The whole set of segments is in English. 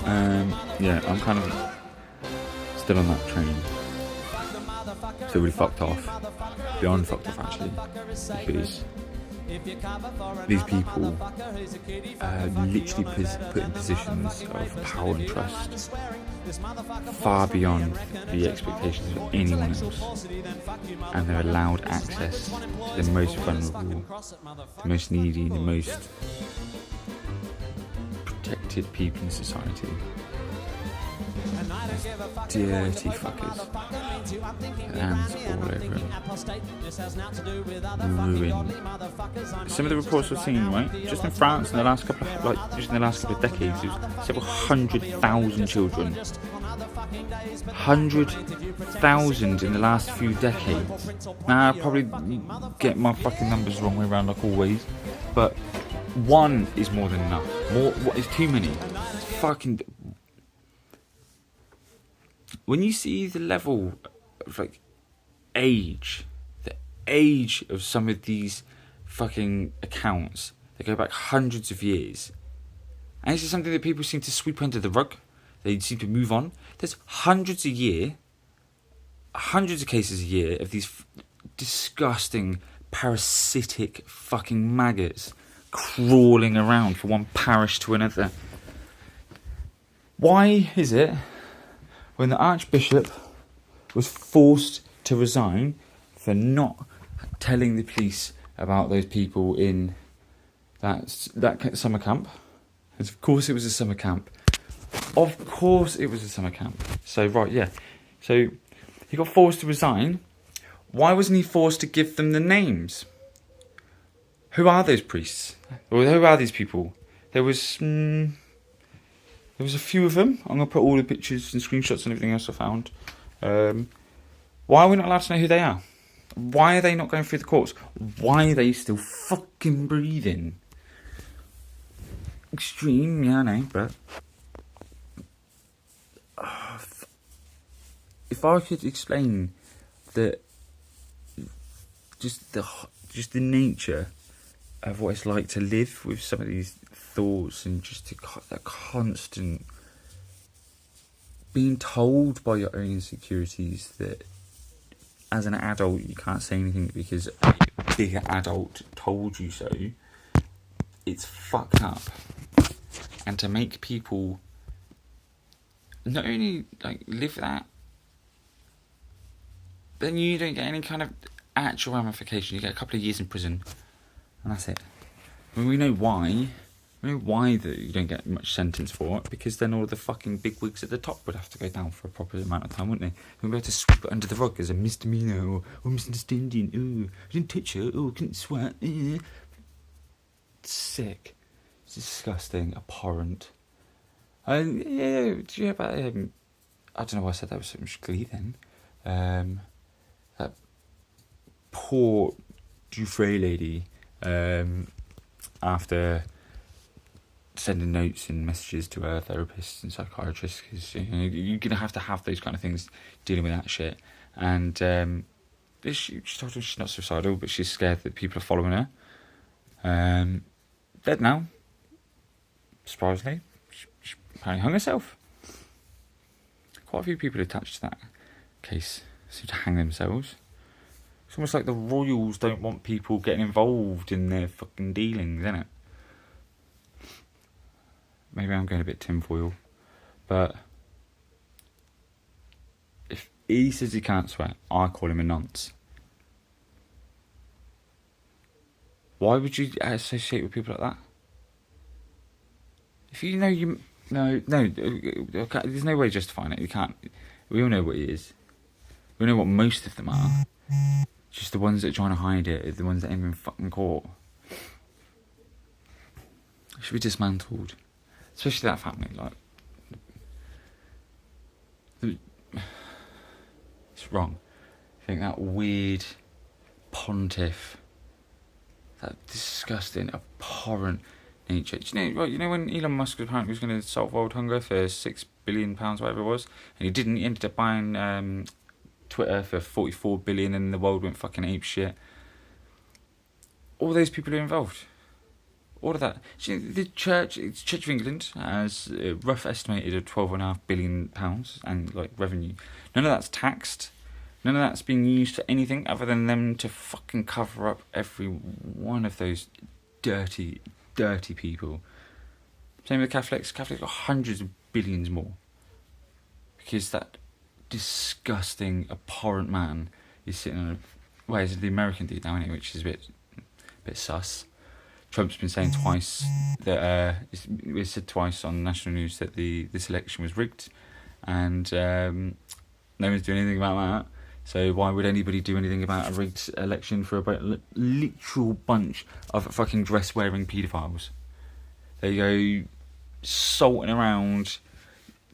Yeah, I'm kind of still on that train. Still really fucked off. Beyond fucked off, actually. Because these people literally put in positions of power and trust far beyond the expectations of anyone else, and they're allowed access to the most vulnerable, the most needy, the most protected people in society. Dirty fuckers. Hands all over him. Ruined. Some of the reports we've seen, right? Just in France in the last couple of decades, there's several 100,000 children. 100,000 in the last few decades. Now I probably get my fucking numbers wrong way around like always, but one is more than enough. What is too many? It's fucking. When you see the level of the age of some of these fucking accounts that go back hundreds of years, and this is something that people seem to sweep under the rug, they seem to move on. There's hundreds of cases a year of these disgusting, parasitic fucking maggots crawling around from one parish to another. Why is it when the Archbishop was forced to resign for not telling the police about those people in that summer camp? And of course it was a summer camp. So, right, yeah. So, he got forced to resign. Why wasn't he forced to give them the names? Who are those priests? Or who are these people? There was a few of them. I'm going to put all the pictures and screenshots and everything else I found. Why are we not allowed to know who they are? Why are they not going through the courts? Why are they still fucking breathing? Extreme, yeah, I know, but if I could explain just the nature of what it's like to live with some of these thoughts, and just that constant being told by your own insecurities that as an adult you can't say anything because a bigger adult told you so, it's fucked up. And to make people not only live that, then you don't get any kind of actual ramification. You get a couple of years in prison, and that's it. I mean, we know why. We know why that you don't get much sentence for it, because then all the fucking big wigs at the top would have to go down for a proper amount of time, wouldn't they? We'd be able to sweep it under the rug as a misdemeanor or misunderstanding. Oh, I didn't touch her. Oh, I couldn't sweat. Sick. It's disgusting. Abhorrent. Yeah, do you hear about I don't know why I said that with so much glee then. That poor Dufresne lady, after sending notes and messages to her therapists and psychiatrists, because you're going to have those kind of things dealing with that shit. And she told her she's not suicidal, but she's scared that people are following her. Dead now. Surprisingly. She apparently hung herself. Quite a few people attached to that case seem to hang themselves. It's almost like the royals don't want people getting involved in their fucking dealings, isn't it? Maybe I'm going a bit tinfoil, but if he says he can't sweat, I call him a nonce. Why would you associate with people like that? If you know you... No, there's no way of justifying it. You can't. We all know what it is. We know what most of them are. Just the ones that are trying to hide it are the ones that ain't been fucking caught. It should be dismantled. Especially that family, it's wrong. I think that weird pontiff, that disgusting, abhorrent nature. Do you know when Elon Musk apparently was going to solve world hunger for £6 billion, whatever it was, and he didn't. He ended up buying Twitter for $44 billion, and the world went fucking ape shit. All those people are involved. all of that. The Church of England has a rough estimated of £12.5 billion and like revenue. None of that's taxed. None of that's being used for anything other than them to fucking cover up every one of those dirty, dirty people. Same with Catholics. Catholics got hundreds of billions more. Because that disgusting, abhorrent man is sitting on it's the American dude now, anyway, which is a bit sus. Trump's been saying twice that it said twice on national news that this election was rigged, and no one's doing anything about that. So why would anybody do anything about a rigged election for a literal bunch of fucking dress-wearing paedophiles? There you go, salting around,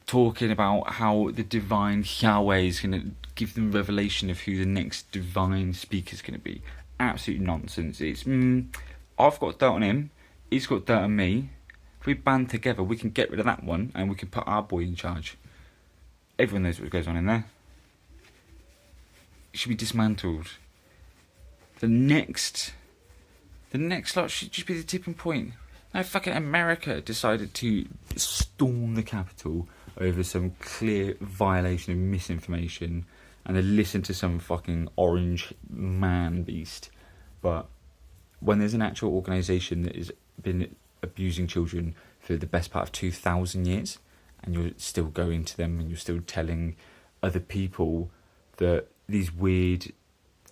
talking about how the divine Yahweh is going to give them revelation of who the next divine speaker is going to be. Absolute nonsense. It's I've got dirt on him, he's got dirt on me. If we band together, we can get rid of that one and we can put our boy in charge. Everyone knows what goes on in there. It should be dismantled. The next lot should just be the tipping point. Now fucking America decided to storm the Capitol over some clear violation of misinformation, and they listened to some fucking orange man beast. But when there's an actual organisation that has been abusing children for the best part of 2,000 years, and you're still going to them and you're still telling other people that these weird,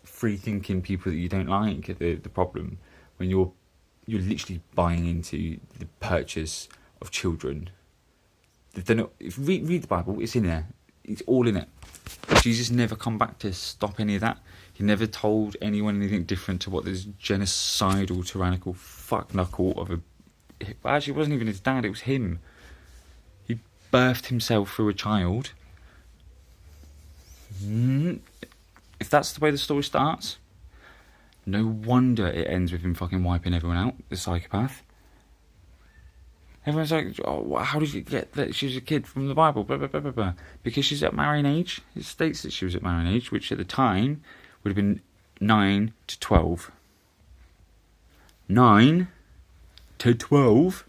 free-thinking people that you don't like are the problem, when you're literally buying into the purchase of children. If you read the Bible, it's in there. It's all in it. Jesus never come back to stop any of that. He never told anyone anything different to what this genocidal, tyrannical fuck-knuckle of a... Actually, it wasn't even his dad, it was him. He birthed himself through a child. If that's the way the story starts, no wonder it ends with him fucking wiping everyone out, the psychopath. Everyone's like, oh, how did you get that she was a kid from the Bible? Blah, blah, blah, blah, blah. Because she's at marrying age. It states that she was at marrying age, which at the time would have been 9 to 12. 9 to 12?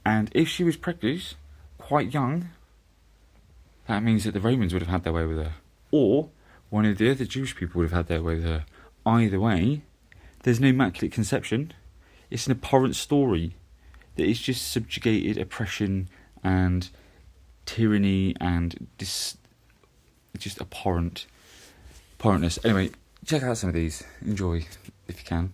And if she was pregnant, quite young, that means that the Romans would have had their way with her. Or one of the other Jewish people would have had their way with her. Either way, there's no immaculate conception. It's an abhorrent story that is just subjugated oppression and tyranny and just abhorrentness. Anyway, check out some of these. Enjoy if you can.